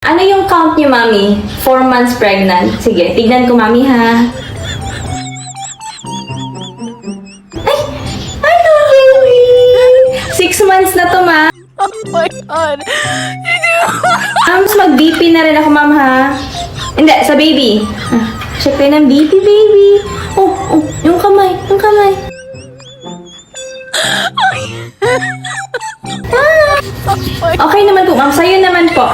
Ano yung count niyo, Mami? 4 months pregnant. Sige, tignan ko, Mami, ha? Ay! Ano, baby? 6 months na to, Ma. Oh my God! Mas mag-BP na rin ako, Ma'am, ha? Hindi, sa baby. Check tayo ng BP, baby. Oh, yung kamay, yung kamay. Okay naman po, Ma'am. Sa'yo naman po.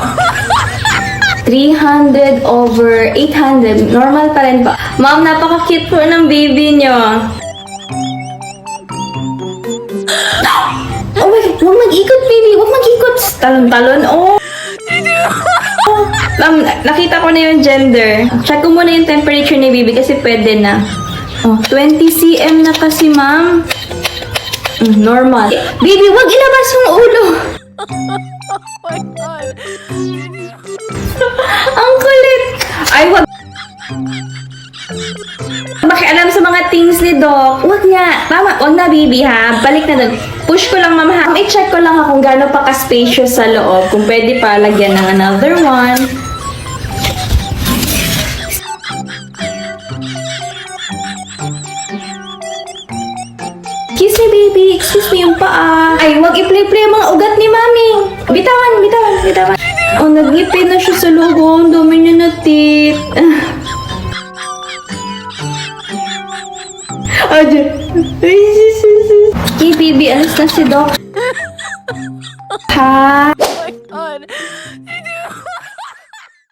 300 over 800. Normal pa rin po. Ma'am, napaka-cute po ng baby nyo. Oh my God, huwag mag-ikot, baby. Huwag mag-ikot. Talon-talon. Oh. Ma'am, nakita ko na yung gender. Check ko muna yung temperature ni baby kasi pwede na. Oh, 20 cm na kasi, ma'am. Normal. Baby, wag ilabas yung ulo. Oh my God! Ang kulit. Ay, wag. Makialam sa mga things ni Doc. Wag nga. Tama, wag na, baby, ha. Balik na dun. Push ko lang, ma'am, ha. I-check ko lang ha kung gaano pa ka-spacious sa loob. Kung pwede pa lagyan ng another one. Excuse me, baby. Excuse me, yung paa. Ay, wag i-play-play ang mga ugat ni mami. Bitawan, bitawan, bitawan. Oh, nag-ngipin na siya sa loob. Ang dami niya na tit. Aja. Ay, sis. Okay, baby. Alis na si Doc. Ha? Oh my God!